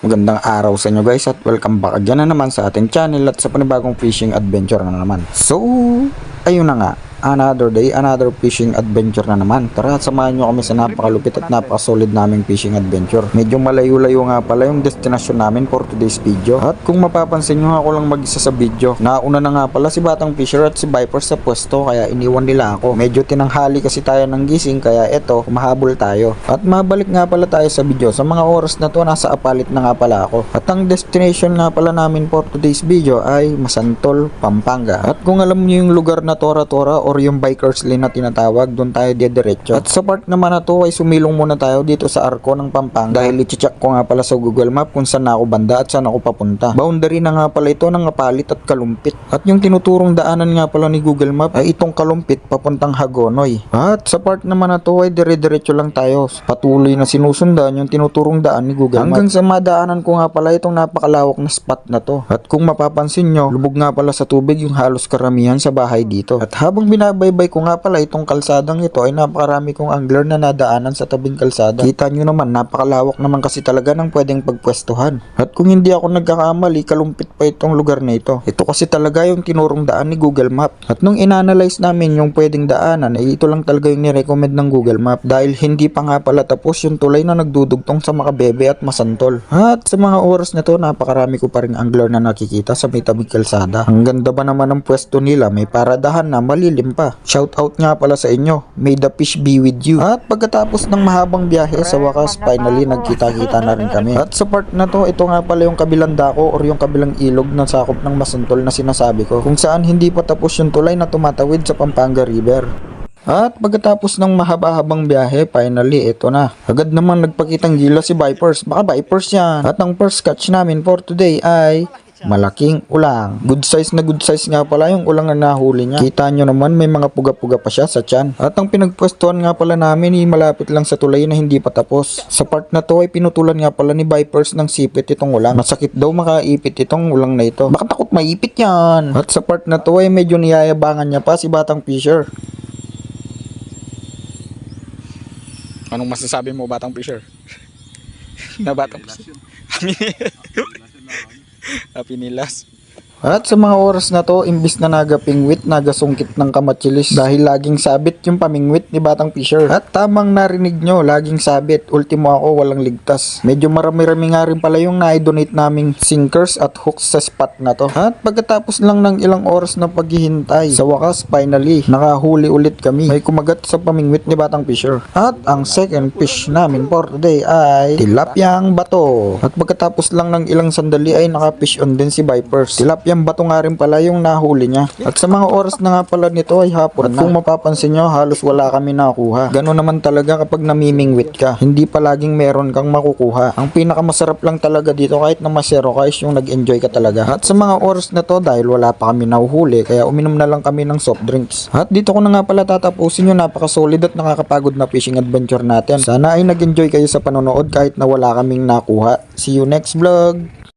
Magandang araw sa inyo guys at welcome back again na naman sa ating channel at sa panibagong fishing adventure na naman. So, ayun na nga. Another day, another fishing adventure na naman. Tara, samahan nyo kami sa napakalupit at napakasolid naming fishing adventure. Medyo malayo-layo nga pala yung destination namin for today's video. At kung mapapansin nyo, ako lang mag-isa sa video. Nauna na nga pala si Batang Fisher at si Viper sa pwesto, kaya iniwan nila ako. Medyo tinanghali kasi tayo ng gising, kaya eto, mahabol tayo. At mabalik nga pala tayo sa video. Sa mga oras na to, nasa Apalit na nga pala ako. At ang destination nga pala namin for today's video ay Masantol, Pampanga. At kung alam nyo yung lugar na Tora Tora or yung Bikers Lane na tinatawag, doon tayo diretso. At sa part naman na to ay sumilong muna tayo dito sa Arco ng Pampanga dahil i-check ko nga pala sa Google Map kung saan ako banda at saan ako papunta. Boundary na nga pala ito ng Apalit at Kalumpit. At yung tinuturong daanan nga pala ni Google Map ay itong Kalumpit papuntang Hagonoy. At sa part naman na to ay dire-diretso lang tayo. Patuloy na sinusundan yung tinuturong daan ni Google Map. Hanggang sa madaanan ko nga pala itong napakalawak na spot na to. At kung mapapansin nyo, lubog nga pala sa tubig yung halos karamihan sa bahay dito. At habang binabaybay ko nga pala itong kalsadang ito ay napakarami kong angler na nadaanan sa tabing kalsada. Kita nyo naman, napakalawak naman kasi talaga ng pwedeng pagpwestuhan. At kung hindi ako nagkakamali, Kalumpit pa itong lugar na ito. Ito kasi talaga yung tinurong daan ni Google Map. At nung inanalyze namin yung pwedeng daanan, ay ito lang talaga yung nirecommend ng Google Map. Dahil hindi pa nga pala tapos yung tulay na nagdudugtong sa Makabebe at Masantol. At sa mga oras na to, napakarami ko pa ring angler na nakikita sa may tabing kalsada. Ang ganda ba naman ng pwesto nila, may paradahan na malilim pa. Shout out nga pala sa inyo. May the fish be with you. At pagkatapos ng mahabang biyahe, sa wakas finally nagkita-kita na rin kami. At sa part na to, ito nga pala yung kabilang dako or yung kabilang ilog ng sakop ng Masantol na sinasabi ko, kung saan hindi pa tapos yung tulay na tumatawid sa Pampanga River. At pagkatapos ng mahaba-habang biyahe, finally, ito na. Agad naman nagpakitang gila si Vipers. Baka Vipers yan. At ang first catch namin for today ay malaking ulang. Good size nga pala yung ulang na nahuli niya. Kita nyo naman, may mga puga-puga pa siya sa tiyan. At ang pinagpwestuhan nga pala namin ay malapit lang sa tulay na hindi pa tapos. Sa part na to ay pinutulan nga pala ni Vipers ng sipit itong ulang. Masakit daw makaipit itong ulang na ito. Baka takot maipit yan. At sa part na to ay medyo niyayabangan niya pa si Batang Fisher. Anong masasabi mo, Batang Fisher? Na Batang Fisher? Pinilas. At sa mga oras na to, imbis na nagapingwit, nagasungkit ng kamatsilis dahil laging sabit yung pamingwit ni Batang Fisher. At tamang narinig nyo, laging sabit. Ultimo ako, walang ligtas. Medyo marami-rami nga rin pala yung na-donate naming sinkers at hooks sa spot na to. At pagkatapos lang ng ilang oras na paghihintay, sa wakas, finally, nakahuli ulit kami. May kumagat sa pamingwit ni Batang Fisher. At ang second fish namin for today ay tilapyang bato. At pagkatapos lang ng ilang sandali ay nakafish on din si Vipers. Yung bato nga rin pala yung nahuli niya. At sa mga oras na nga pala nito ay hapon na. At kung mapapansin nyo, halos wala kami nakuha. Gano'n naman talaga kapag namimingwit ka. Hindi palaging meron kang makukuha. Ang pinakamasarap lang talaga dito kahit na masero ka is yung nag-enjoy ka talaga. At sa mga oras na to, dahil wala pa kami nahuhuli, kaya uminom na lang kami ng soft drinks. At dito ko na nga pala tatapusin yung napaka-solid at nakakapagod na fishing adventure natin. Sana ay nag-enjoy kayo sa panonood kahit na wala kaming nakuha. See you next vlog!